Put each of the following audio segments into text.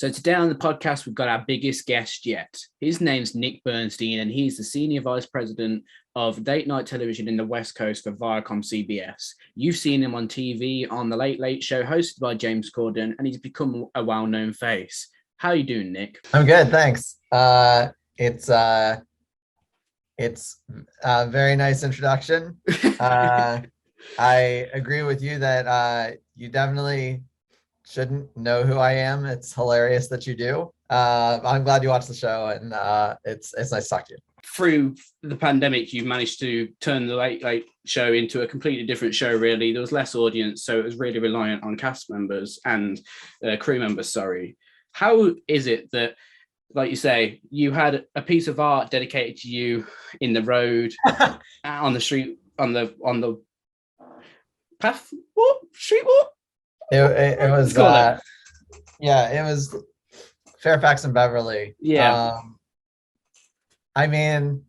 So today on the podcast, we've got our biggest guest yet. His name's Nick Bernstein, and he's the Senior Vice President of Date Night Television in the West Coast for ViacomCBS. You've seen him on TV on The Late Late Show, hosted by James Corden, and he's become a well-known face. How are you doing, Nick? I'm good, thanks. It's a very nice introduction. I agree with you that you definitely shouldn't know who I am. It's hilarious that you do. I'm glad you watched the show, and it's nice to talk to you. Through the pandemic, you've managed to turn the Late Late Show into a completely different show, really. There was less audience, so it was really reliant on cast members and crew members, sorry. How is it that, like you say, you had a piece of art dedicated to you in the road, on the street, on the path, street walk? It was it was Fairfax and Beverly. I mean,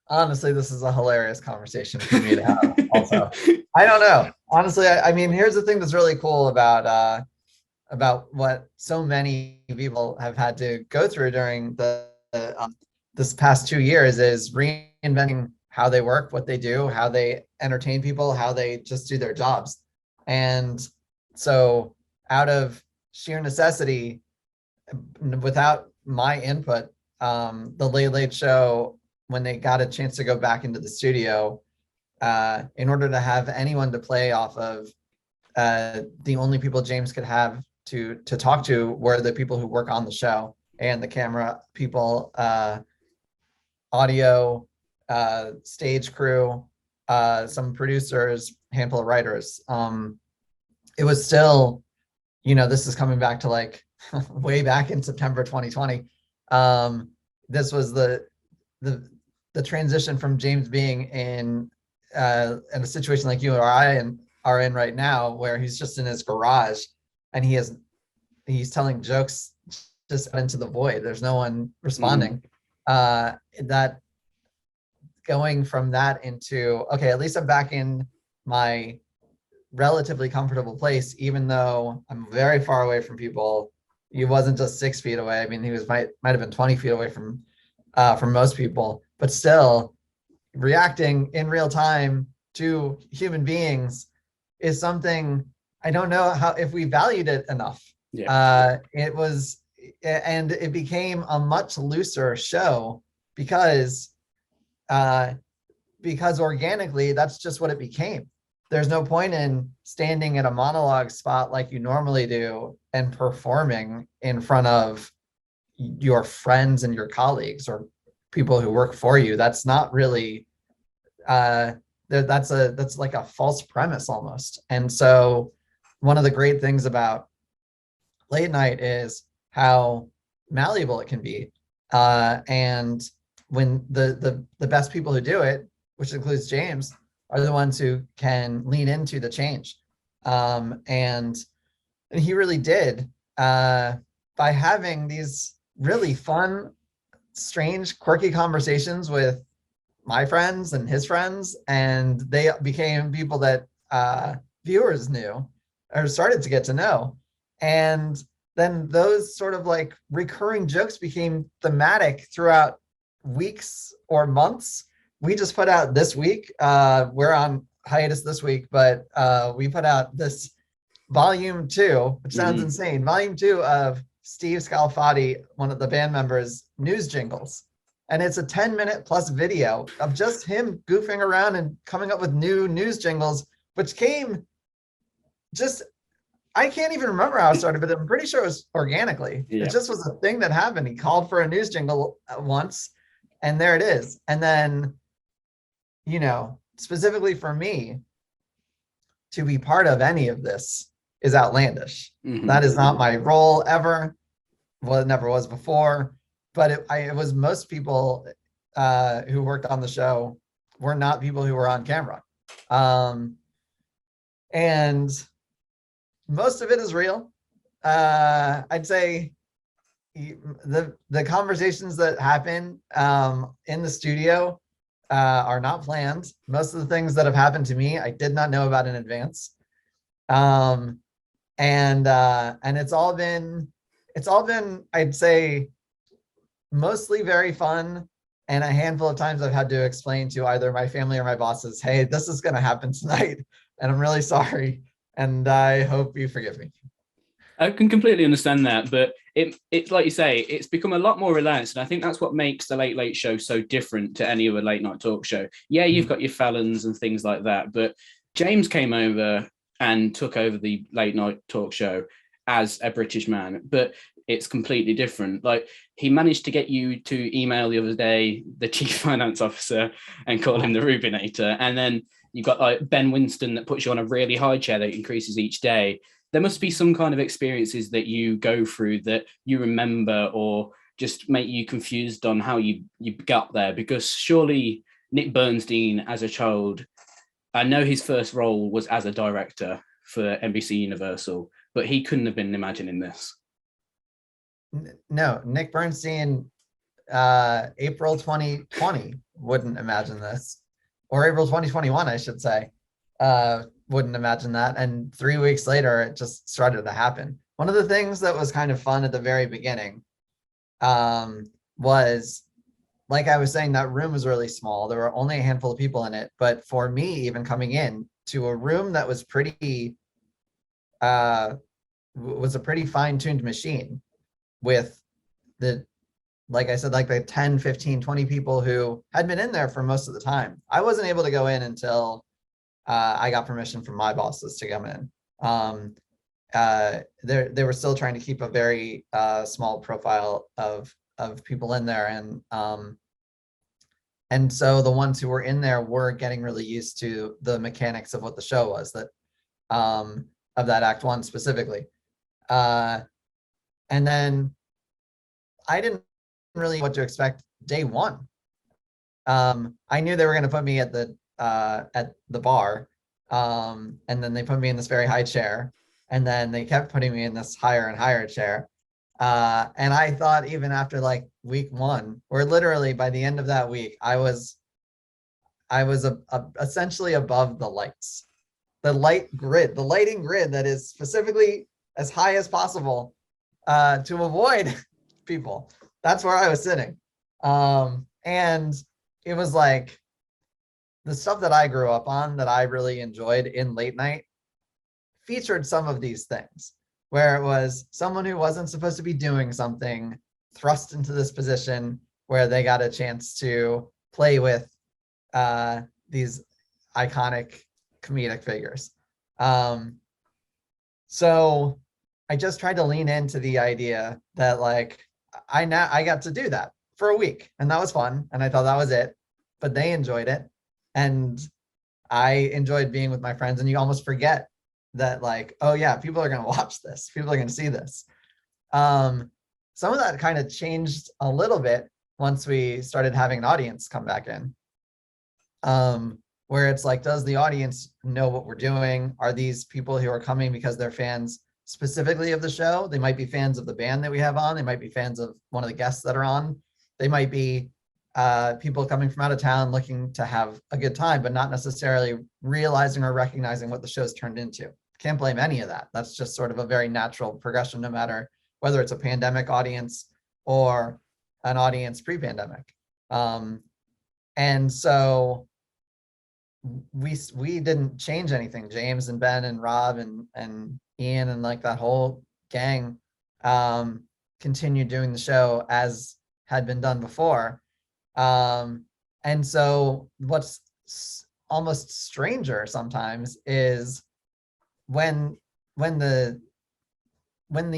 honestly, this is a hilarious conversation for me to have. Also, I don't know. Honestly, I mean, here's the thing that's really cool about what so many people have had to go through during this past 2 years is reinventing how they work, what they do, how they entertain people, how they just do their jobs. And so out of sheer necessity, without my input, the Late Late Show, when they got a chance to go back into the studio, in order to have anyone to play off of, the only people James could have to talk to were the people who work on the show, and the camera people, audio, stage crew, some producers, handful of writers. It was still, this is coming back to like way back in September 2020. This was the transition from James being in a situation like you or I are in right now, where he's just in his garage and he's telling jokes just into the void. There's no one responding. That going from that into, okay, at least I'm back in my relatively comfortable place, even though I'm very far away from people. He wasn't just 6 feet away. I mean, he might have been 20 feet away from most people, but still reacting in real time to human beings is something I don't know if we valued it enough. It was, and it became a much looser show because organically that's just what it became. There's no point in standing at a monologue spot like you normally do and performing in front of your friends and your colleagues or people who work for you. That's not really, that's like a false premise almost. And so one of the great things about late night is how malleable it can be. And when the best people who do it, which includes James, are the ones who can lean into the change. And he really did, by having these really fun, strange, quirky conversations with my friends and his friends, and they became people that viewers knew or started to get to know. And then those sort of like recurring jokes became thematic throughout weeks or months. We just put out this week, we're on hiatus this week, but we put out this volume 2, which sounds insane. Volume 2 of Steve Scalfati, one of the band members, news jingles. And it's a 10-minute plus video of just him goofing around and coming up with new news jingles, which came just, I can't even remember how it started, but I'm pretty sure it was organically. It just was a thing that happened. He called for a news jingle once, and there it is. And then, specifically for me, to be part of any of this is outlandish. That is not my role ever. Well, it never was before, but it was most people who worked on the show were not people who were on camera. And most of it is real. I'd say the conversations that happen in the studio are not planned. Most of the things that have happened to me, I did not know about in advance. And it's all been it's all been, I'd say, mostly very fun. And a handful of times I've had to explain to either my family or my bosses, hey, this is going to happen tonight. And I'm really sorry. And I hope you forgive me. I can completely understand that, but it's like you say, it's become a lot more relaxed, and I think that's what makes the Late Late Show so different to any other late night talk show. Yeah, you've got your Fallons and things like that, but James came over and took over the late night talk show as a British man, but it's completely different. Like, he managed to get you to email the other day the chief finance officer and call him the Rubinator, and then you've got like Ben Winston that puts you on a really high chair that increases each day. There must be some kind of experiences that you go through that you remember or just make you confused on how you got there, because surely Nick Bernstein as a child, I know his first role was as a director for NBC Universal, but he couldn't have been imagining this. No, Nick Bernstein, April 2020 wouldn't imagine this, or April 2021, I should say. Wouldn't imagine that. And 3 weeks later, it just started to happen. One of the things that was kind of fun at the very beginning was, like I was saying, that room was really small. There were only a handful of people in it. But for me, even coming in to a room that was was a pretty fine-tuned machine with like I said, like the 10, 15, 20 people who had been in there for most of the time. I wasn't able to go in until I got permission from my bosses to come in. They were still trying to keep a very small profile of people in there, and so the ones who were in there were getting really used to the mechanics of what the show was, that of that Act One specifically. And then I didn't really know what to expect day one. I knew they were going to put me at the bar, and then they put me in this very high chair, and then they kept putting me in this higher and higher chair, and I thought even after like week one, or literally by the end of that week, I was essentially above the lights, the lighting grid that is specifically as high as possible to avoid people. That's where I was sitting, and it was like the stuff that I grew up on that I really enjoyed in late night featured some of these things, where it was someone who wasn't supposed to be doing something thrust into this position where they got a chance to play with these iconic comedic figures. So I just tried to lean into the idea that like I got to do that for a week, and that was fun, and I thought that was it, but they enjoyed it, and I enjoyed being with my friends, and you almost forget that like, oh yeah, people are going to watch this, people are going to see this. Some of that kind of changed a little bit once we started having an audience come back in, where it's like, does the audience know what we're doing? Are these people who are coming because they're fans specifically of the show? They might be fans of the band that we have on. They might be fans of one of the guests that are on. They might be people coming from out of town looking to have a good time, but not necessarily realizing or recognizing what the show's turned into. Can't blame any of that. That's just sort of a very natural progression, no matter whether it's a pandemic audience or an audience pre-pandemic. And so we didn't change anything. James and Ben and Rob and Ian and like that whole gang continued doing the show as had been done before. And so what's almost stranger sometimes is when the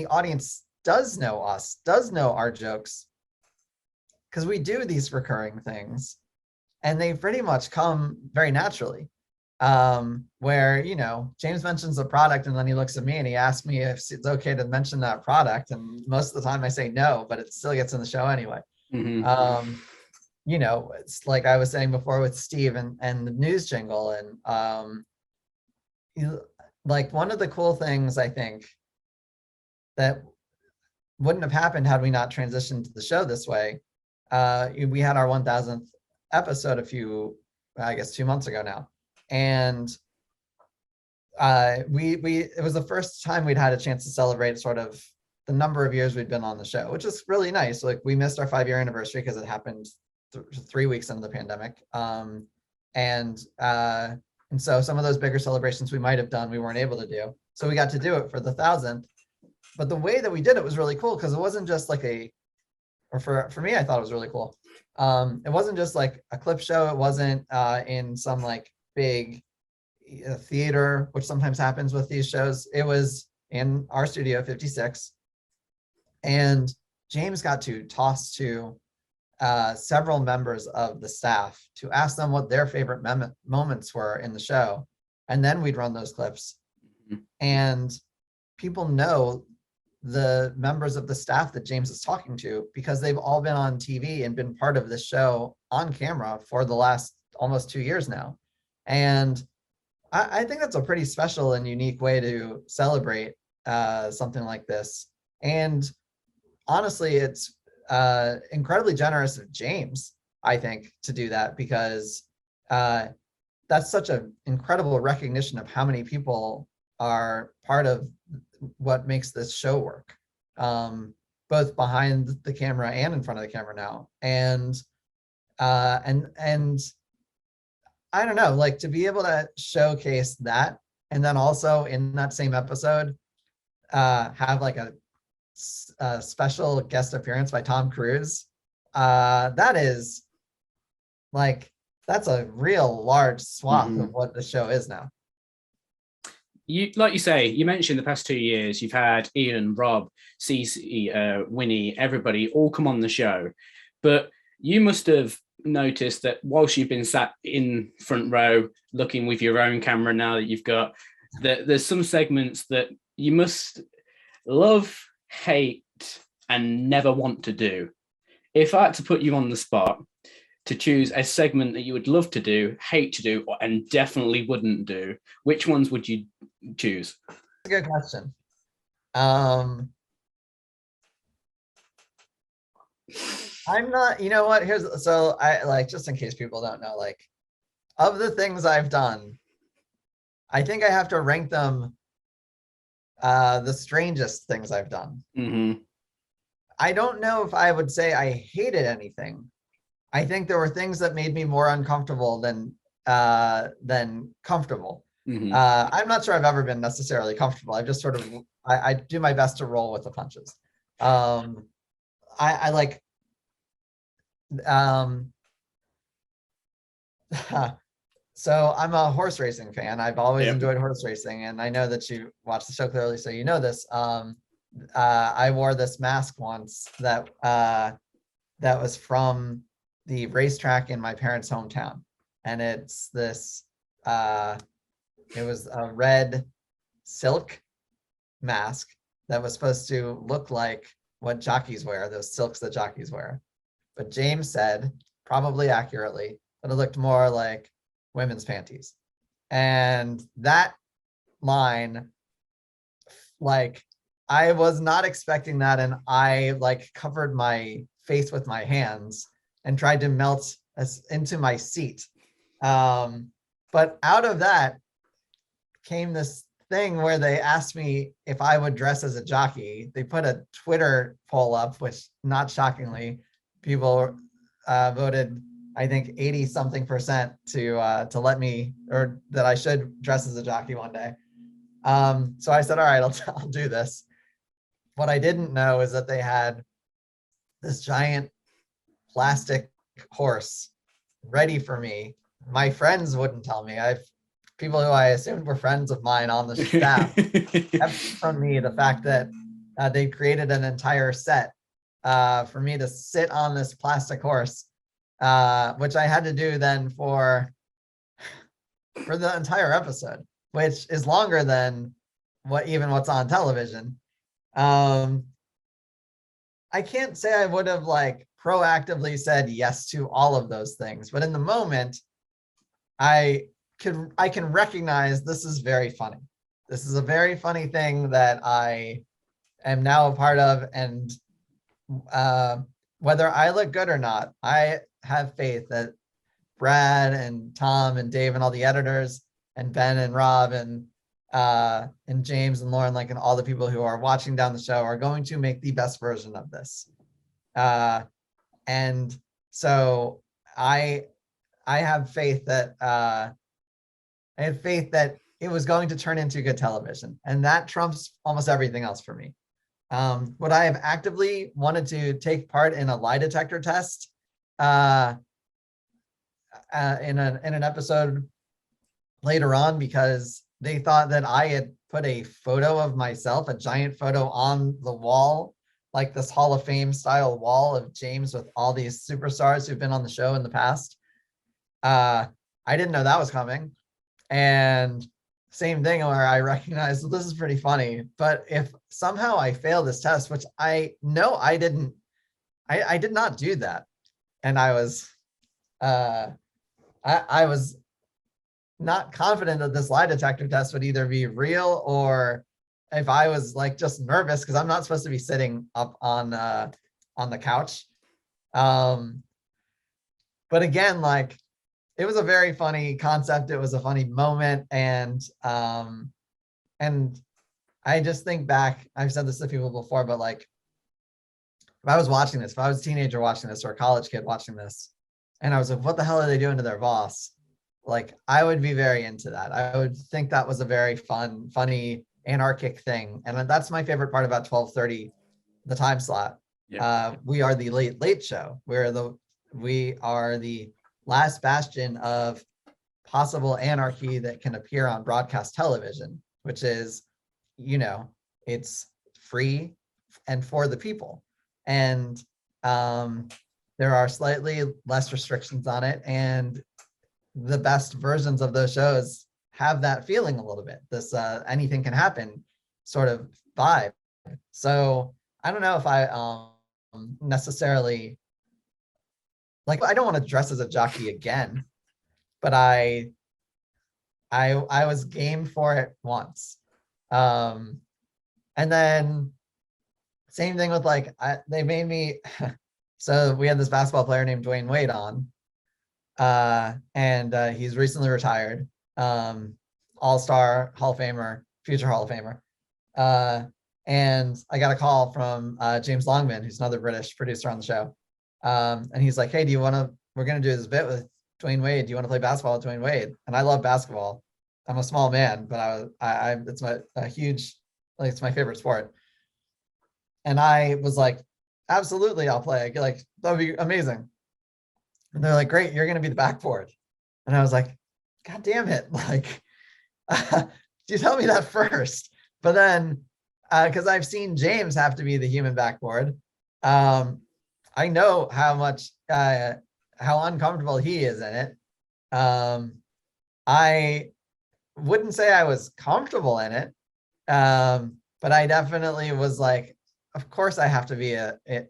audience does know us, does know our jokes, because we do these recurring things, and they pretty much come very naturally. Where, you know, James mentions a product and then he looks at me and he asks me if it's okay to mention that product. And most of the time I say no, but it still gets in the show anyway. Mm-hmm. You know, it's like I was saying before with Steve and the news jingle. And like one of the cool things I think that wouldn't have happened had we not transitioned to the show this way. We had our 1000th episode I guess 2 months ago now. And it was the first time we'd had a chance to celebrate sort of the number of years we'd been on the show, which is really nice. Like we missed our 5-year anniversary because it happened 3 weeks into the pandemic. And so some of those bigger celebrations we might have done, we weren't able to do. So we got to do it for the 1,000th. But the way that we did it was really cool because it wasn't just like for me, I thought it was really cool. It wasn't just like a clip show. It wasn't in some like big theater, which sometimes happens with these shows. It was in our studio 56. And James got to toss to several members of the staff to ask them what their favorite moments were in the show. And then we'd run those clips. And people know the members of the staff that James is talking to because they've all been on TV and been part of this show on camera for the last almost 2 years now. And I think that's a pretty special and unique way to celebrate something like this. And honestly, it's incredibly generous of James, I think, to do that because that's such an incredible recognition of how many people are part of what makes this show work, both behind the camera and in front of the camera now. And I don't know, like to be able to showcase that, and then also in that same episode, have like a special guest appearance by Tom Cruise. That is like, that's a real large swath of what the show is now. You, like you say, you mentioned the past 2 years, you've had Ian, Rob, Cece, Winnie, everybody all come on the show. But you must have noticed that whilst you've been sat in front row looking with your own camera now that you've got, that there's some segments that you must love, hate, and never want to do. If I had to put you on the spot to choose a segment that you would love to do, hate to do, and definitely wouldn't do, which ones would you choose? That's a good question. I'm not, you know what, so I like, just in case people don't know, like of the things I've done, I think I have to rank them the strangest things I've done. I don't know if I would say I hated anything. I think there were things that made me more uncomfortable than comfortable. I'm not sure I've ever been necessarily comfortable. I've just sort of, I do my best to roll with the punches. I like, so I'm a horse racing fan. I've always enjoyed horse racing, and I know that you watch the show clearly, so you know this. I wore this mask once that was from the racetrack in my parents' hometown, and it's this. It was a red silk mask that was supposed to look like what jockeys wear, those silks that jockeys wear. But James said, probably accurately, that it looked more like women's panties. And that line, like, I was not expecting that. And I like covered my face with my hands and tried to melt into my seat. But out of that came this thing where they asked me if I would dress as a jockey. They put a Twitter poll up, which not shockingly, people voted, I think 80-something% to let me, or that I should dress as a jockey one day. So I said, all right, I'll do this. What I didn't know is that they had this giant plastic horse ready for me. My friends wouldn't tell me. People who I assumed were friends of mine on the staff kept from me the fact that they created an entire set for me to sit on this plastic horse, which I had to do then for the entire episode, which is longer than what's on television. I can't say I would have like proactively said yes to all of those things, but in the moment, I can recognize this is very funny. This is a very funny thing that I am now a part of, and whether I look good or not, I have faith that Brad and Tom and Dave and all the editors and Ben and Rob and and James and Lauren, like, and all the people who are watching down the show are going to make the best version of this. And so I have faith that it was going to turn into good television, and that trumps almost everything else for me. Would I have actively wanted to take part in a lie detector test in an episode later on because they thought that I had put a photo of myself, a giant photo on the wall, like this Hall of Fame style wall of James with all these superstars who've been on the show in the past? I didn't know that was coming. And same thing where I recognized, well, this is pretty funny, but if somehow I fail this test, which I know I didn't, I did not do that. And I was not confident that this lie detector test would either be real or if I was like just nervous because I'm not supposed to be sitting up on the couch. But again, like, it was a very funny concept. It was a funny moment. And I just think back, I've said this to people before, but like, if I was watching this, if I was a teenager watching this or a college kid watching this, and I was like, what the hell are they doing to their boss? Like, I would be very into that. I would think that was a very fun, funny, anarchic thing. And that's my favorite part about 12:30, the time slot. Yeah. We are the late show. We are the last bastion of possible anarchy that can appear on broadcast television, which is, it's free and for the people. And there are slightly less restrictions on it. And the best versions of those shows have that feeling a little bit, this anything can happen sort of vibe. So I don't know if I necessarily, like, I don't want to dress as a jockey again, but I was game for it once. And then same thing with like, they made me, so we had this basketball player named Dwayne Wade on, and he's recently retired, all-star Hall of Famer, future Hall of Famer. And I got a call from James Longman, who's another British producer on the show. And he's like, hey, we're going to do this bit with Dwayne Wade. Do you want to play basketball with Dwayne Wade? And I love basketball. I'm a small man, but it's it's my favorite sport. And I was like, absolutely, I'll play. Like, that would be amazing. And they're like, great, you're going to be the backboard. And I was like, God damn it. Like, you tell me that first. But then, because I've seen James have to be the human backboard, I know how uncomfortable he is in it. I wouldn't say I was comfortable in it, but I definitely was like, of course I have to be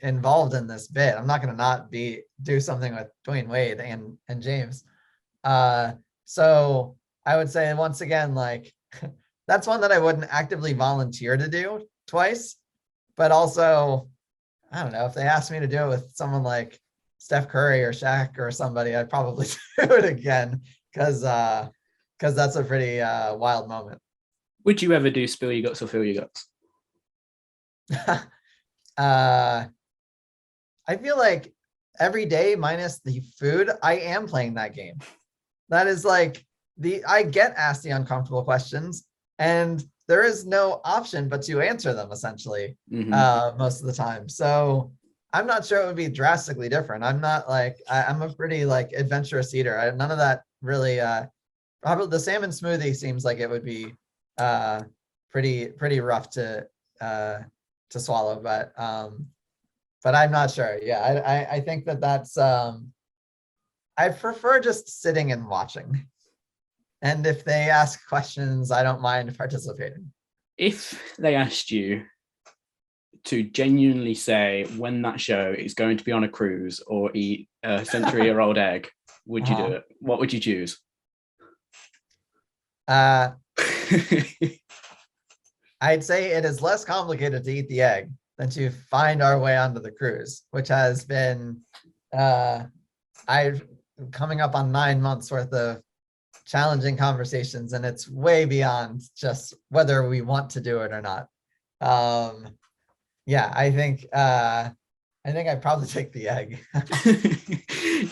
involved in this bit. I'm not going to not do something with Dwayne Wade and James. So I would say once again, like, that's one that I wouldn't actively volunteer to do twice, but also, I don't know, if they asked me to do it with someone like Steph Curry or Shaq or somebody, I'd probably do it again because that's a pretty wild moment. Would you ever do Spill Your Guts or Fill Your Guts? I feel like every day minus the food, I am playing that game. That is like I get asked the uncomfortable questions and there is no option but to answer them essentially, most of the time. So I'm not sure it would be drastically different. I'm not like, I'm a pretty like adventurous eater. None of that really, probably the salmon smoothie seems like it would be pretty rough to swallow, but I'm not sure. Yeah, I think that's, I prefer just sitting and watching. And if they ask questions, I don't mind participating. If they asked you to genuinely say when that show is going to be on a cruise or eat a century-year-old egg, would you do it? What would you choose? I'd say it is less complicated to eat the egg than to find our way onto the cruise, which has been I've coming up on 9 months worth of challenging conversations, and it's way beyond just whether we want to do it or not. Yeah, I think I'd probably take the egg.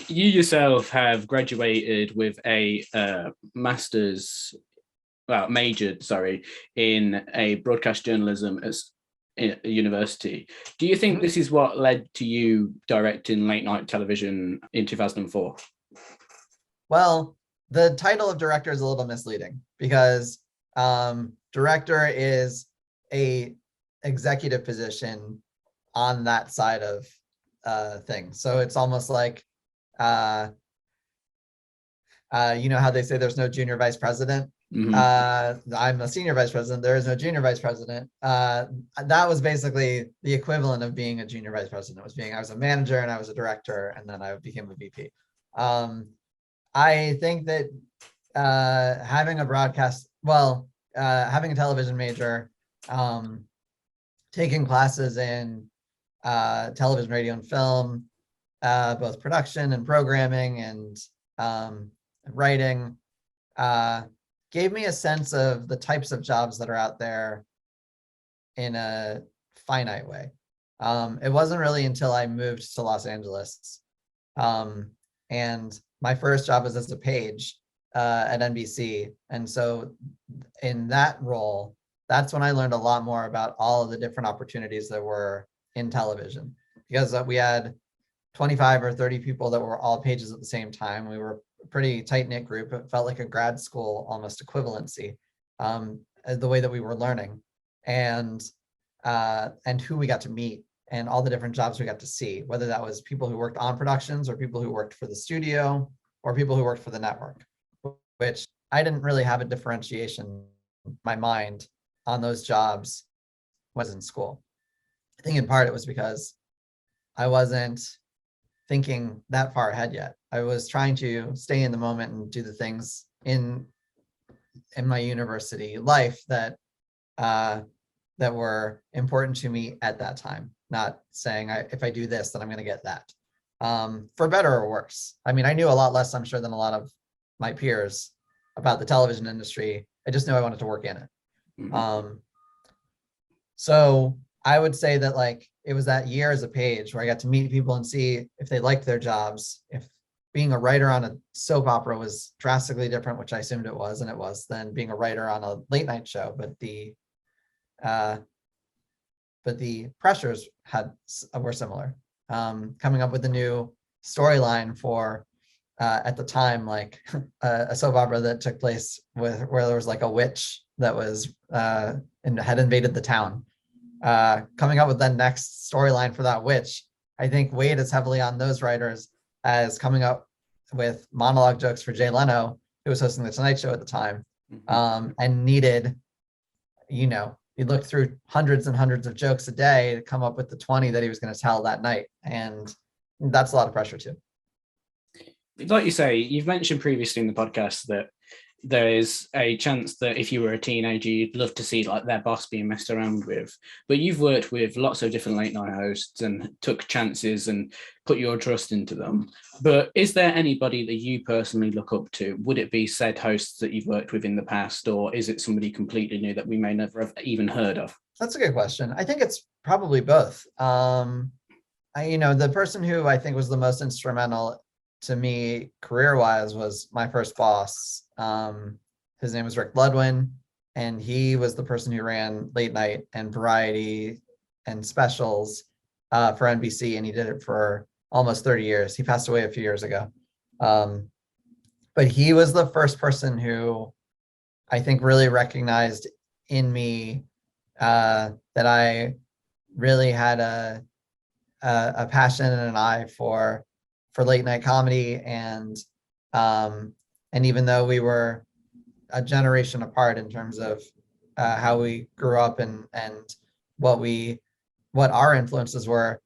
You yourself have graduated with a master's, well, majored, sorry, in a broadcast journalism at a university. Do you think this is what led to you directing late night television in 2004? Well, the title of director is a little misleading because director is a executive position on that side of things. So it's almost like, you know how they say there's no junior vice president? Mm-hmm. I'm a senior vice president. There is no junior vice president. That was basically the equivalent of being a junior vice president. I was a manager and I was a director, and then I became a VP. I think that having a having a television major, taking classes in television, radio, and film, both production and programming and writing, gave me a sense of the types of jobs that are out there in a finite way. It wasn't really until I moved to Los Angeles, and my first job was as a page at NBC. And so in that role, that's when I learned a lot more about all of the different opportunities that were in television, because we had 25 or 30 people that were all pages at the same time. We were a pretty tight-knit group. It felt like a grad school almost equivalency, the way that we were learning, and who we got to meet, and all the different jobs we got to see, whether that was people who worked on productions or people who worked for the studio or people who worked for the network, which I didn't really have a differentiation in my mind on those jobs when I was in school. I think in part it was because I wasn't thinking that far ahead yet. I was trying to stay in the moment and do the things in my university life that were important to me at that time, not saying if I do this, then I'm going to get that. For better or worse. I mean, I knew a lot less, I'm sure, than a lot of my peers about the television industry. I just knew I wanted to work in it. Mm-hmm. So I would say that it was that year as a page where I got to meet people and see if they liked their jobs. If being a writer on a soap opera was drastically different, which I assumed it was, and it was, than being a writer on a late night show. But the pressures were similar. Coming up with a new storyline for, at the time, a soap opera that took place where there was a witch that was and had invaded the town. Coming up with the next storyline for that witch, I think weighed as heavily on those writers as coming up with monologue jokes for Jay Leno, who was hosting the Tonight Show at the time, and needed, he looked through hundreds and hundreds of jokes a day to come up with the 20 that he was going to tell that night. And that's a lot of pressure too. Like you say, you've mentioned previously in the podcast that there is a chance that if you were a teenager, you'd love to see their boss being messed around with. But you've worked with lots of different late night hosts and took chances and put your trust into them. But is there anybody that you personally look up to? Would it be said hosts that you've worked with in the past, or is it somebody completely new that we may never have even heard of? That's a good question. I think it's probably both. The person who I think was the most instrumental to me career-wise was my first boss. His name was Rick Bloodwin, and he was the person who ran late night and variety and specials for NBC, and he did it for almost 30 years. He passed away a few years ago. But he was the first person who I think really recognized in me that I really had a passion and an eye for late night comedy, and even though we were a generation apart in terms of how we grew up and what our influences were,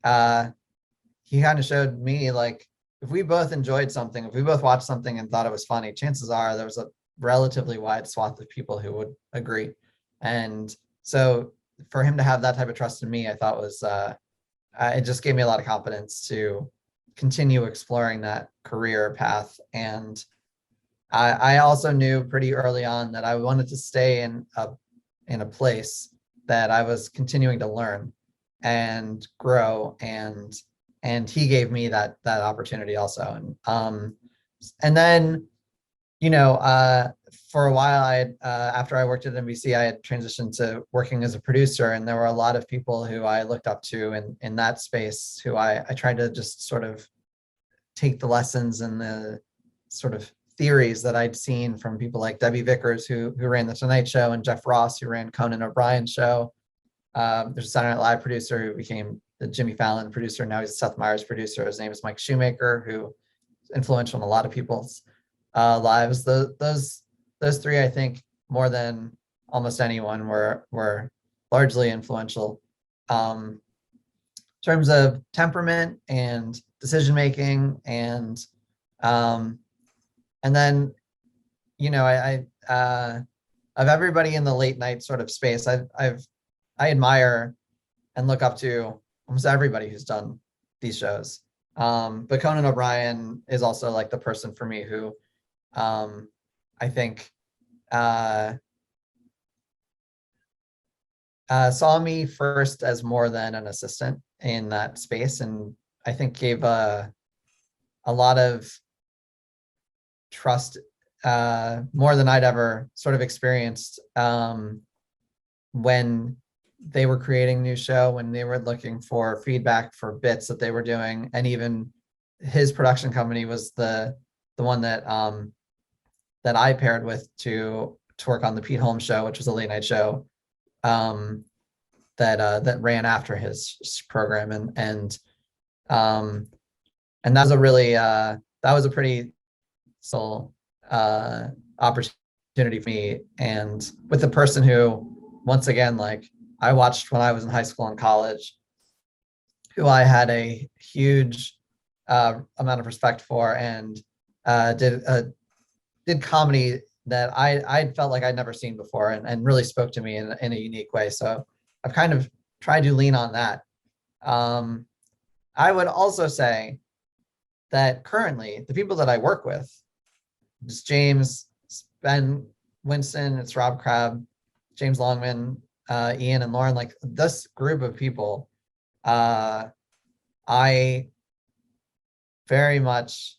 he kind of showed me if we both enjoyed something, if we both watched something and thought it was funny, chances are there was a relatively wide swath of people who would agree. And so for him to have that type of trust in me, I thought was it just gave me a lot of confidence to continue exploring that career path. And I also knew pretty early on that I wanted to stay in a place that I was continuing to learn and grow, and he gave me that opportunity also. And then, you know, for a while, after I worked at NBC, I had transitioned to working as a producer, and there were a lot of people who I looked up to in that space, who I tried to just sort of take the lessons and the sort of theories that I'd seen from people like Debbie Vickers, who ran the Tonight Show, and Jeff Ross, who ran Conan O'Brien's show. There's a Saturday Night Live producer who became the Jimmy Fallon producer. Now he's a Seth Meyers producer. His name is Mike Shoemaker, who is influential in a lot of people's lives. Those three, I think, more than almost anyone, were largely influential. In terms of temperament and decision making, and then, you know, I of everybody in the late night sort of space, I admire and look up to almost everybody who's done these shows. But Conan O'Brien is also like the person for me who I think saw me first as more than an assistant in that space, and I think gave a lot of trust, more than I'd ever sort of experienced, when they were creating a new show, when they were looking for feedback for bits that they were doing. And even his production company was the one that I paired with to work on the Pete Holmes Show, which was a late night show that ran after his program, and that was a really that was a pretty soul opportunity for me, and with a person who, once again, like, I watched when I was in high school and college, who I had a huge amount of respect for, and did comedy that I felt like I'd never seen before, and really spoke to me in a unique way. So I've kind of tried to lean on that. I would also say that currently the people that I work with, it's James, Ben Winston, it's Rob Crabb, James Longman, Ian and Lauren, like this group of people, I very much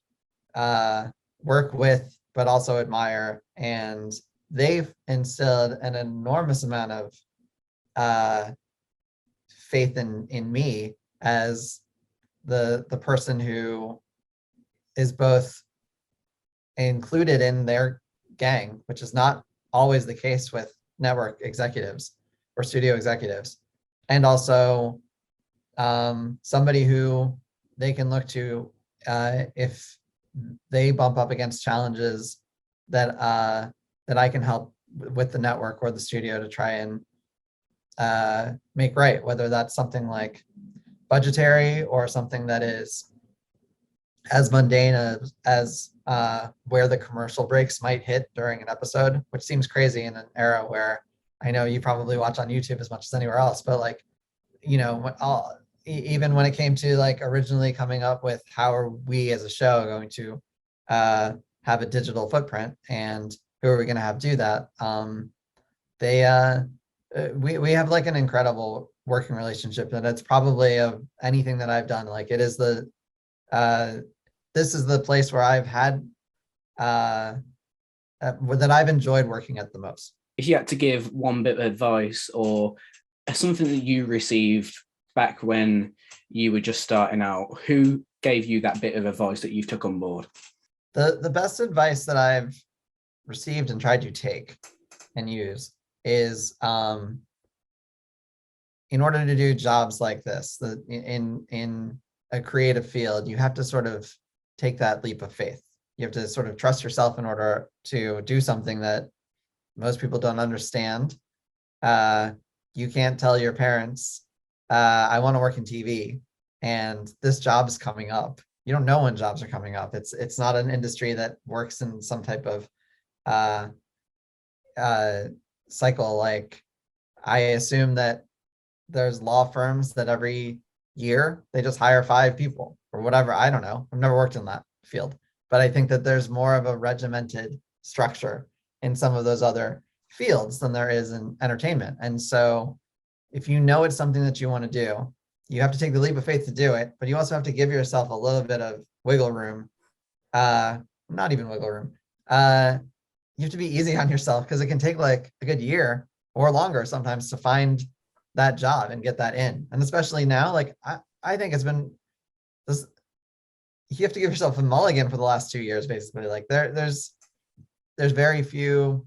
work with, but also admire, and they've instilled an enormous amount of faith in me as the person who is both included in their gang, which is not always the case with network executives or studio executives, and also somebody who they can look to if they bump up against challenges that I can help with the network or the studio to try and make right, whether that's something like budgetary or something that is as mundane as where the commercial breaks might hit during an episode, which seems crazy in an era where I know you probably watch on YouTube as much as anywhere else, but like, you know, even when it came to like originally coming up with how are we as a show going to have a digital footprint, and who are we going to have do that, we have like an incredible working relationship, and it's probably of anything that I've done, like it is this is the place where I've had that I've enjoyed working at the most. If you had to give one bit of advice or something that you received back when you were just starting out, who gave you that bit of advice that you took on board? The best advice that I've received and tried to take and use is, in order to do jobs like this, in a creative field, you have to sort of take that leap of faith. You have to sort of trust yourself in order to do something that most people don't understand. You can't tell your parents, I want to work in TV and this job is coming up. You don't know when jobs are coming up. It's not an industry that works in some type of cycle. Like, I assume that there's law firms that every year they just hire 5 people or whatever. I don't know. I've never worked in that field, but I think that there's more of a regimented structure in some of those other fields than there is in entertainment. And so if you know it's something that you want to do, you have to take the leap of faith to do it, but you also have to give yourself a little bit of wiggle room. Not even wiggle room. You have to be easy on yourself, because it can take like a good year or longer sometimes to find that job and get that in. And especially now, like I think it's been this, you have to give yourself a mulligan for the last 2 years, basically. Like there's very few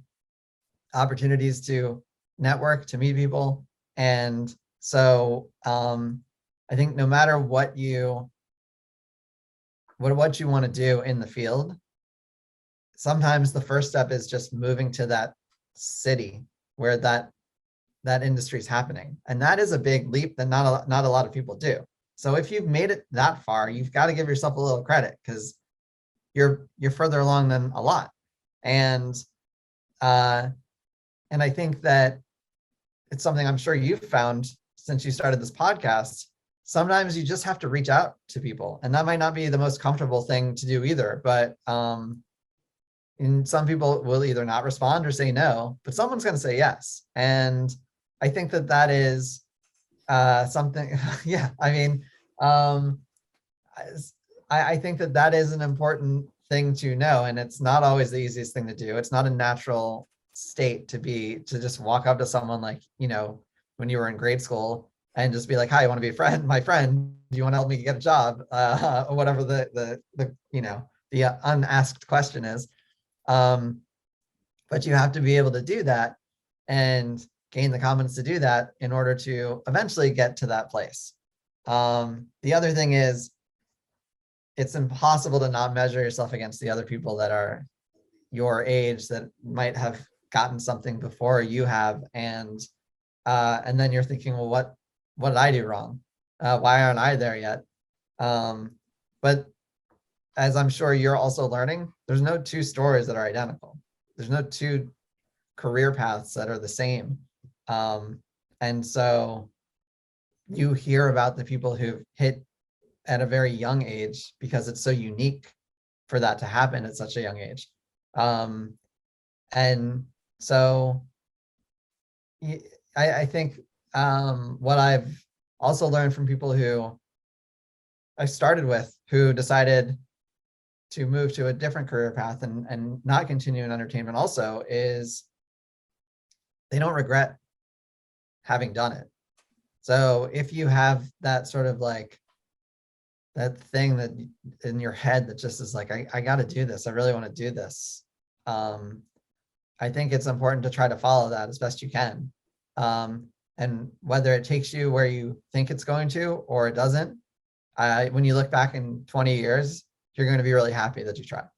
opportunities to network, to meet people. And so I think no matter what you want to do in the field, sometimes the first step is just moving to that city where that industry is happening. And that is a big leap that not a lot of people do. So if you've made it that far, you've got to give yourself a little credit, because you're further along than a lot. And I think that it's something I'm sure you've found since you started this podcast. Sometimes you just have to reach out to people, and that might not be the most comfortable thing to do either, but and some people will either not respond or say no, but someone's going to say yes. And I think that is something. Yeah, I mean, I think that is an important thing to know, and it's not always the easiest thing to do. It's not a natural state to just walk up to someone, like, when you were in grade school, and just be like, hi, I want to be my friend, do you want to help me get a job, or whatever the unasked question is. But you have to be able to do that and gain the confidence to do that in order to eventually get to that place. The other thing is, it's impossible to not measure yourself against the other people that are your age, that might have gotten something before you have, and then you're thinking, well, what did I do wrong? Why aren't I there yet? But as I'm sure you're also learning, there's no two stories that are identical. There's no two career paths that are the same. And so you hear about the people who've hit at a very young age because it's so unique for that to happen at such a young age. And so I think what I've also learned from people who I started with, who decided to move to a different career path and not continue in entertainment also, is they don't regret having done it. So if you have that sort of like that thing that in your head that just is like, I got to do this, I really want to do this, I think it's important to try to follow that as best you can. And whether it takes you where you think it's going to or it doesn't, when you look back in 20 years, you're going to be really happy that you tried.